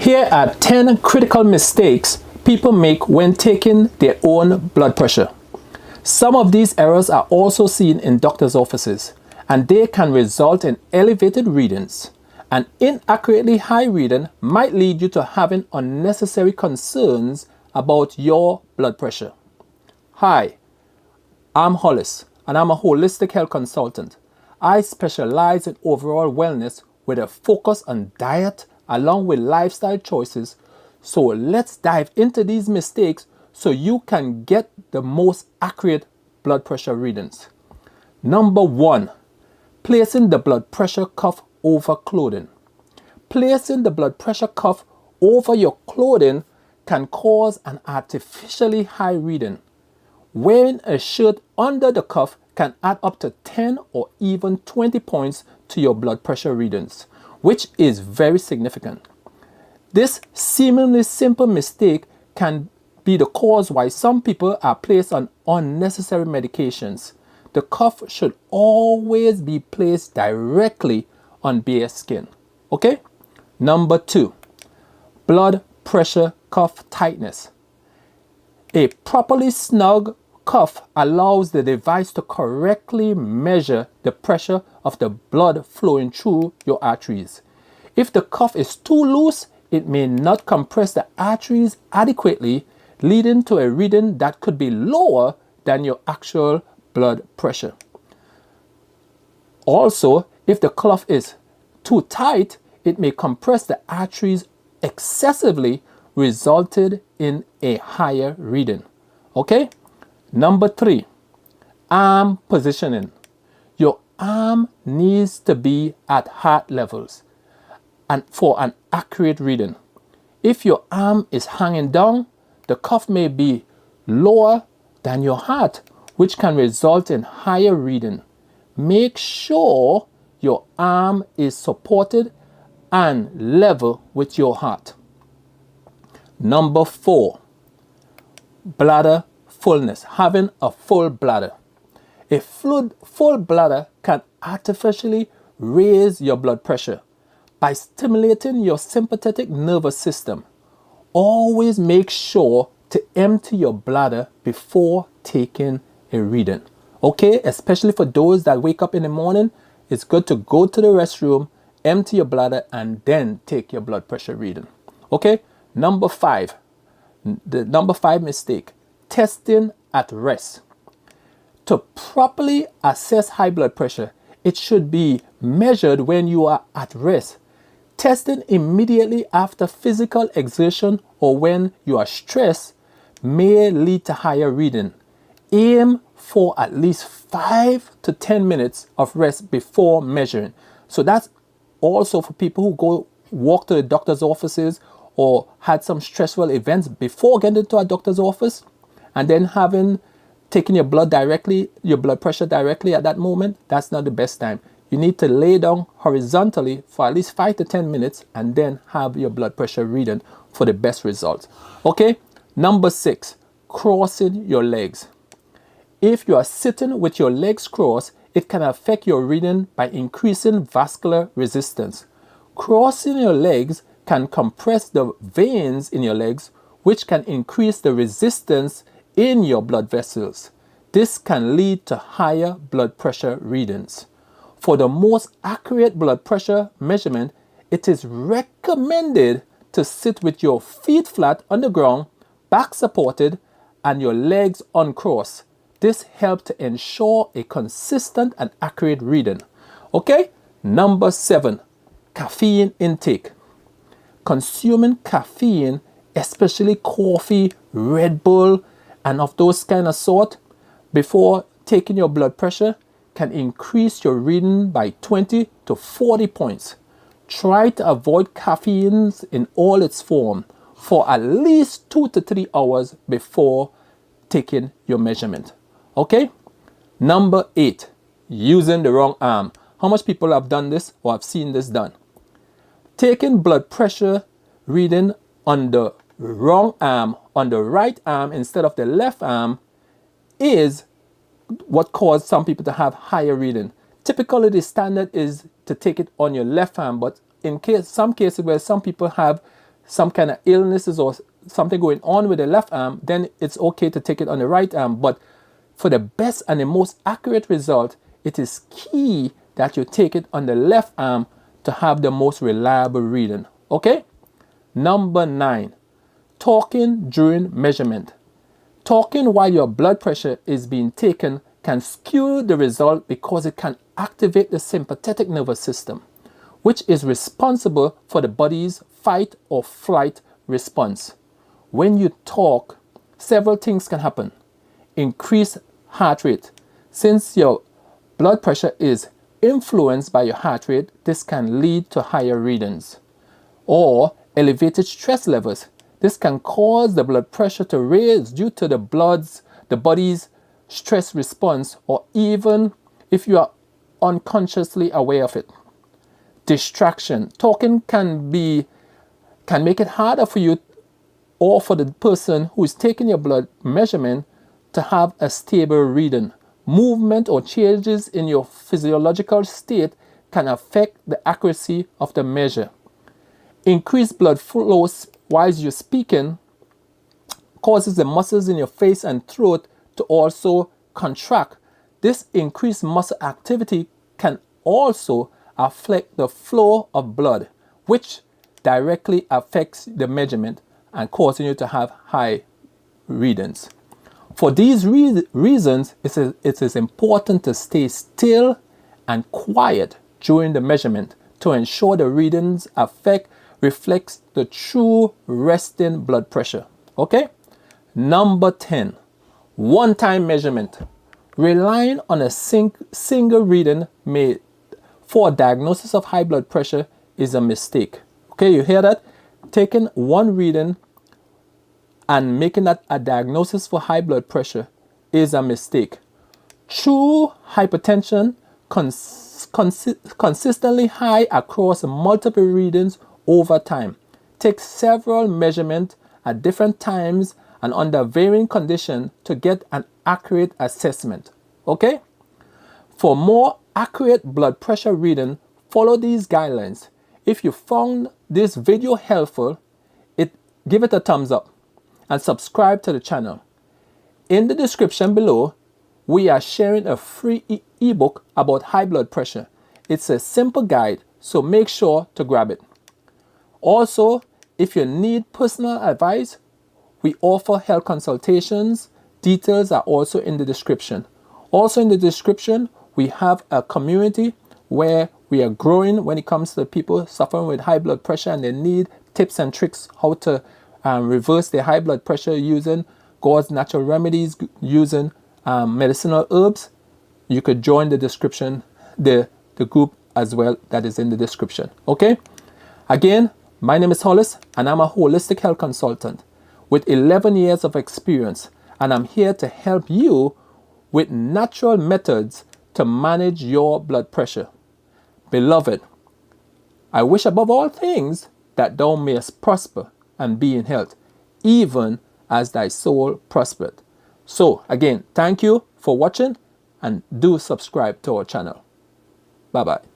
Here are 10 critical mistakes people make when taking their own blood pressure. Some of these errors are also seen in doctors' offices, and they can result in elevated readings. An inaccurately high reading might lead you to having unnecessary concerns about your blood pressure. Hi, I'm Hollis, and I'm a Holistic Health Consultant. I specialize in overall wellness with a focus on diet along with lifestyle choices. So let's dive into these mistakes so you can get the most accurate blood pressure readings. Number 1, placing the blood pressure cuff over clothing. Placing the blood pressure cuff over your clothing can cause an artificially high reading. Wearing a shirt under the cuff can add up to 10 or even 20 points to your blood pressure readings, which is very significant. This seemingly simple mistake can be the cause why some people are placed on unnecessary medications. The cuff should always be placed directly on bare skin. Okay? Number 2, blood pressure cuff tightness. A properly snug cuff allows the device to correctly measure the pressure of the blood flowing through your arteries. If the cuff is too loose, it may not compress the arteries adequately, leading to a reading that could be lower than your actual blood pressure. Also, if the cuff is too tight, it may compress the arteries excessively, resulting in a higher reading. Okay? Number 3, arm positioning. Your arm needs to be at heart levels and for an accurate reading. If your arm is hanging down, the cuff may be lower than your heart, which can result in higher reading. Make sure your arm is supported and level with your heart. Number 4, bladder fullness, having a full bladder. A full bladder can artificially raise your blood pressure by stimulating your sympathetic nervous system. Always make sure to empty your bladder before taking a reading. Okay, especially for those that wake up in the morning, it's good to go to the restroom, empty your bladder, and then take your blood pressure reading. Okay, number 5, the number 5 mistake, testing at rest. To properly assess high blood pressure, it should be measured when you are at rest. Testing immediately after physical exertion or when you are stressed may lead to higher reading. Aim for at least 5 to 10 minutes of rest before measuring. So that's also for people who go walk to the doctor's offices or had some stressful events before getting to a doctor's office and then having taken your blood pressure directly at that moment. That's not the best time. You need to lay down horizontally for at least 5 to 10 minutes and then have your blood pressure reading for the best results. Okay, number 6, crossing your legs. If you are sitting with your legs crossed, it can affect your reading by increasing vascular resistance. Crossing your legs can compress the veins in your legs, which can increase the resistance in your blood vessels. This can lead to higher blood pressure readings. For the most accurate blood pressure measurement, it is recommended to sit with your feet flat on the ground, back supported, and your legs uncrossed. This helps to ensure a consistent and accurate reading. Okay? Number 7, caffeine intake. Consuming caffeine, especially coffee, Red Bull, and of those kind of sort, before taking your blood pressure can increase your reading by 20 to 40 points. Try to avoid caffeine in all its form for at least 2 to 3 hours before taking your measurement. Okay? Number 8, using the wrong arm. How much people have done this or have seen this done? Taking blood pressure reading on the wrong arm, on the right arm instead of the left arm, is what caused some people to have higher reading. Typically, the standard is to take it on your left arm, but in some cases where some people have some kind of illnesses or something going on with the left arm, then it's okay to take it on the right arm. But for the best and the most accurate result, it is key that you take it on the left arm to have the most reliable reading. Okay? Number 9, talking during measurement. Talking while your blood pressure is being taken can skew the result because it can activate the sympathetic nervous system, which is responsible for the body's fight or flight response. When you talk, several things can happen. Increase heart rate. Since your blood pressure is influenced by your heart rate, this can lead to higher readings. Or elevated stress levels. This can cause the blood pressure to raise due to the body's stress response, or even if you are unconsciously aware of it. Distraction. Talking can make it harder for you or for the person who is taking your blood measurement to have a stable reading. Movement or changes in your physiological state can affect the accuracy of the measure. Increased blood flow while you're speaking causes the muscles in your face and throat to also contract. This increased muscle activity can also affect the flow of blood, which directly affects the measurement and causing you to have high readings. For these reasons, it is important to stay still and quiet during the measurement to ensure the readings reflects the true resting blood pressure. Okay? Number 10, one-time measurement. Relying on a single reading for a diagnosis of high blood pressure is a mistake. Okay, you hear that? Taking one reading and making that a diagnosis for high blood pressure is a mistake. True hypertension consistently high across multiple readings over time. Take several measurements at different times and under varying conditions to get an accurate assessment. Okay? For more accurate blood pressure reading, follow these guidelines. If you found this video helpful, give it a thumbs up and subscribe to the channel. In the description below, we are sharing a free ebook about high blood pressure. It's a simple guide, so make sure to grab it. Also, if you need personal advice, we offer health consultations. Details are also in the description. Also in the description, we have a community where we are growing when it comes to people suffering with high blood pressure and they need tips and tricks how to reverse their high blood pressure using God's natural remedies, using medicinal herbs. You could join the description, the group as well that is in the description. Okay? Again, my name is Hollis and I'm a holistic health consultant with 11 years of experience, and I'm here to help you with natural methods to manage your blood pressure. Beloved, I wish above all things that thou mayest prosper and be in health, even as thy soul prospereth. So again, thank you for watching and do subscribe to our channel. Bye-bye.